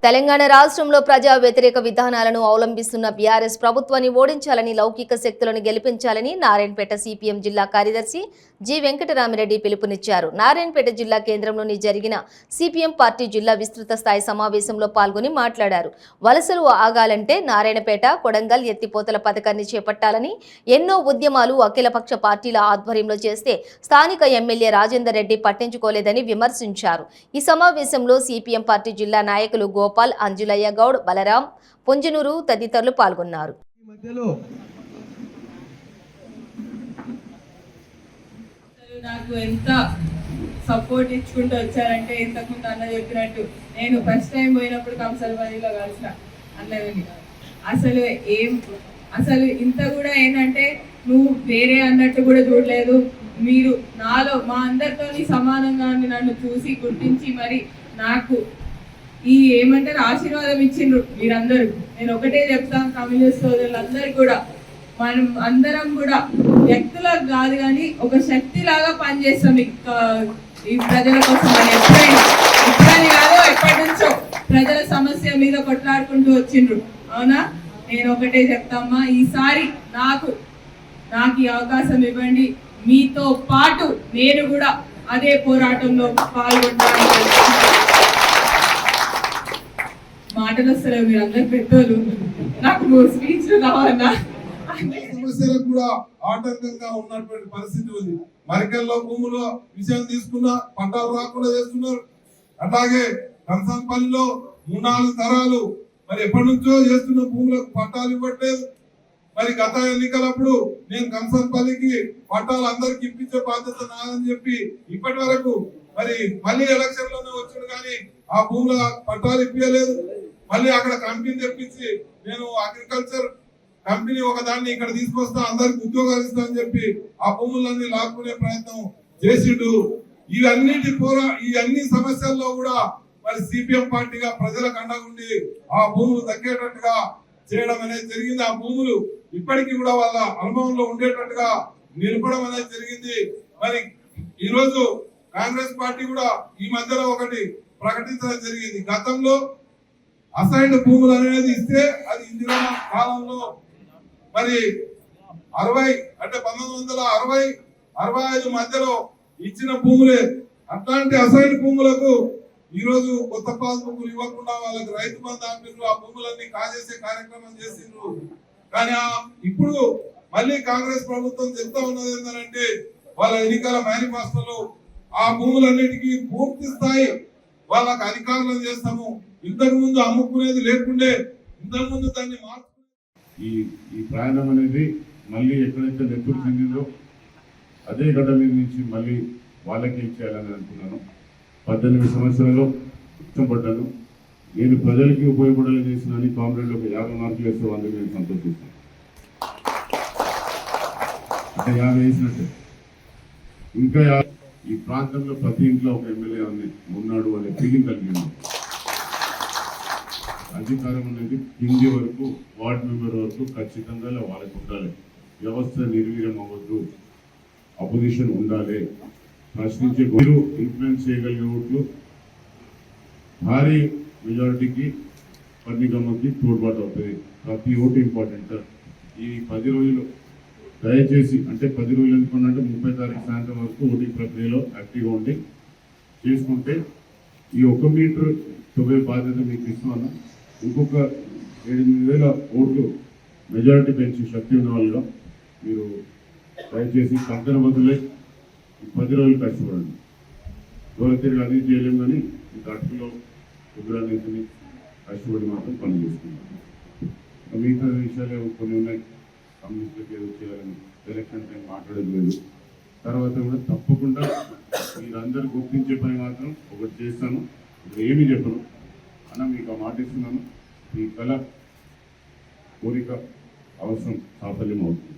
తెలంగాణ రాష్ట్రంలో ప్రజా వ్యతిరేక విధానాలను అవలంబిస్తున్న బీఆర్ఎస్ ప్రభుత్వాన్ని ఓడించాలని, లౌకిక శక్తులను గెలిపించాలని నారాయణపేట సిపిఎం జిల్లా కార్యదర్శి జి వెంకటరామిరెడ్డి పిలుపునిచ్చారు. నారాయణపేట జిల్లా కేంద్రంలోని జరిగిన సిపిఎం పార్టీ జిల్లా విస్తృత స్థాయి సమావేశంలో పాల్గొని మాట్లాడారు. వలసలు ఆగాలంటే నారాయణపేట, కొడంగల్ ఎత్తిపోతల పథకాన్ని చేపట్టాలని, ఎన్నో ఉద్యమాలు అఖిలపక్ష పార్టీల ఆధ్వర్యంలో చేస్తే స్థానిక ఎమ్మెల్యే రాజేందర్ రెడ్డి పట్టించుకోలేదని విమర్శించారు. ఈ సమావేశంలో సిపిఎం పార్టీ జిల్లా నాయకులు గోపాల్, అంజులయ్య గౌడ్, బలరాం, పుంజనూరు తదితరులు పాల్గొన్నారు. నాకు ఎంత సపోర్ట్ ఇచ్చుకుంటూ వచ్చారంటే, ఇంతకుముందు అన్న చెప్పినట్టు నేను ఫస్ట్ టైం పోయినప్పుడు కంసల్పల్లిలో కలిసిన అన్నదని అసలు ఇంత కూడా ఏంటంటే నువ్వు వేరే అన్నట్టు కూడా చూడలేదు. మీరు నాలో మా అందరితో సమానంగా నన్ను చూసి గుర్తించి మరి నాకు ఈ ఏమంటారు ఆశీర్వాదం ఇచ్చిండ్రు మీరందరూ. నేను ఒకటే చెప్తాను, కమ్యూనిస్ట్ సోదరులందరూ కూడా మనం అందరం కూడా వ్యక్తులకు కాదు కానీ ఒక శక్తి లాగా పనిచేస్తాం ఈ ప్రజల కోసం. ఎప్పుడని కాదు, ఎప్పటి నుంచో ప్రజల సమస్య మీద కొట్లాడుకుంటూ వచ్చిండ్రు. అవునా? నేను ఒకటే చెప్తామా, ఈసారి నాకు ఈ అవకాశం ఇవ్వండి. మీతో పాటు నేను కూడా అదే పోరాటంలో పాల్గొంటాను. మాటలు వస్తారు మీరు అందరు పెద్దోళ్ళు, నాకు స్పీచ్ కావాలన్నా. సమస్యలకు కూడా ఆటంకంగా ఉన్నటువంటి పరిస్థితి ఉంది. మరికల్లో భూముల విషయం తీసుకున్నా పట్టాలు రాకుండా చేస్తున్నారు. అలాగే కంసంపల్లిలో 3-4 తరాలు మరి ఎప్పటి నుంచో చేస్తున్న భూములకు పట్టాలు ఇవ్వట్లేదు. మరి గత ఎన్నికలప్పుడు నేను కంసంపల్లికి పట్టాలు అందరికి ఇప్పించే బాధ్యత నాదని చెప్పి ఇప్పటి వరకు మరి మళ్ళీ ఎలక్షన్ లోనే వచ్చాడు కానీ ఆ భూముల పట్టాలు ఇప్పించలేదు. మళ్ళీ అక్కడ కంపెనీ తెప్పించి నేను అగ్రికల్చర్ కంపెనీ ఒకదాన్ని ఇక్కడ తీసుకొస్తా, అందరికి ఉద్యోగాలు ఇస్తా అని చెప్పి ఆ భూములన్నీ లాక్కునే ప్రయత్నం చేసిండు. ఇవన్నీ సమస్యల్లో కూడా మరి సిపిఎం పార్టీగా ప్రజలకు అండగుండి ఆ భూములు దక్కేటట్టుగా చేయడం అనేది జరిగింది. ఆ భూములు ఇప్పటికీ కూడా వాళ్ళ అనుభవంలో ఉండేటట్టుగా నిలపడం అనేది జరిగింది. మరి ఈ రోజు కాంగ్రెస్ పార్టీ కూడా ఈ మధ్యలో ఒకటి ప్రకటించడం జరిగింది. గతంలో అసైన్డ్ భూములు అనేది ఇస్తే అది ఇందిరా కాలంలో మరి 1965 మధ్యలో ఇచ్చిన భూములే. అట్లాంటి అసైన్డ్ భూములకు ఈ రోజు కొత్త పాస్బుక్లు ఇవ్వకుండా వాళ్ళకి రైతు బంధు ఆఫీసులు ఆ భూములన్నీ కాజేసే కార్యక్రమం చేసిండ్రు. కానీ ఇప్పుడు మళ్ళీ కాంగ్రెస్ ప్రభుత్వం చెప్తా ఉన్నది ఏంటంటే వాళ్ళ ఎన్నికల మేనిఫెస్టోలో ఆ భూములన్నిటికీ పూర్తి స్థాయి వాళ్ళకి అధికారులను చేస్తాము. ఇంతకు ముందు అమ్ముకునేది లేకుండే, ఇంతకు ముందు దాన్ని మార్పు. ఈ ప్రయాణం అనేది మళ్ళీ ఎక్కడైతే నెత్తురు చెందిందో అదే గడ్డ మీద నుంచి మళ్ళీ వాళ్ళకే ఇచ్చేయాలని అనుకున్నాను. 18 సంవత్సరాల్లో ఇష్టపడ్డాను. నేను ప్రజలకి ఉపయోగపడేలా చేసినని కామ్రేడ్లో ఒక 50 మార్కులు వేస్తే వాళ్ళకి నేను సంతోషిస్తాను. అంటే 50 వేసినట్టే. ఇంకా ఈ ప్రాంతంలో ప్రతి ఇంట్లో ఒక ఎమ్మెల్యే ఉన్నాడు అనే ఫీలింగ్ కలిగింది. అధికారం అనేది కింది వరకు, వార్డు మెంబర్ వరకు ఖచ్చితంగా వాళ్ళకి ఉండాలి. వ్యవస్థ నిర్వీర్యం అవ్వద్దు, అపోజిషన్ ఉండాలి. ప్రశ్నించే మీరు ఇన్ఫ్లుయెన్స్ చేయగలిగే ఓట్లు భారీ మెజారిటీకి పన్నిగమ్మకి తోడ్పాటు అవుతుంది. ప్రతి ఓటు ఇంపార్టెంట్. ఈ 10 రోజులు దయచేసి, అంటే 10 రోజులు ఎందుకున్నంటే 30 తారీఖు సాయంత్రం వరకు ఓటింగ్ ప్రక్రియలో యాక్టివ్గా ఉండి చేసుకుంటే ఈ 1 మీటర్ తొవ్వే బాధ్యత మీకు ఇస్తున్నా. ఇంకొక 8,000 ఓట్లు మెజారిటీ పెంచి శక్తి ఉన్న వాళ్ళుగా మీరు దయచేసి కంకణ బదులే 10 రోజులు కష్టపడండి. దూర తిరిగి అది చేయలేము కానీ ఈ అటుకులో ఉగ్రాన్ని కష్టపడి మాత్రం పని చేసుకుంటాం. మిగతా విషయాలు కొన్ని ఉన్నాయి. కమ్యూనిస్టులకు ఏదో చేయాలని ఎలక్షన్ టైం మాట్లాడేది లేదు. తర్వాత కూడా తప్పకుండా మీరందరూ గుర్తించే పని మాత్రం ఒకటి చేస్తాను. ఇప్పుడు ఏమీ చెప్పను అన్న, మీకు ఆ మాట ఇస్తున్నాను. మీ కళ, కోరిక, అవసరం సాఫల్యం అవుతుంది.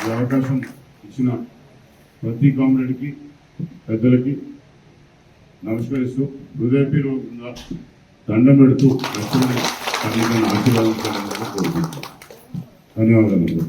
ఈ అవకాశం ఇచ్చిన ప్రతి కామ్రేడ్కి, పెద్దలకి నమస్కరిస్తూ హృదయపూర్వకంగా దండం పెడుతూ ఆశీర్వాదించాలని కోరుకుంటున్నాను. ధన్యవాదాలు.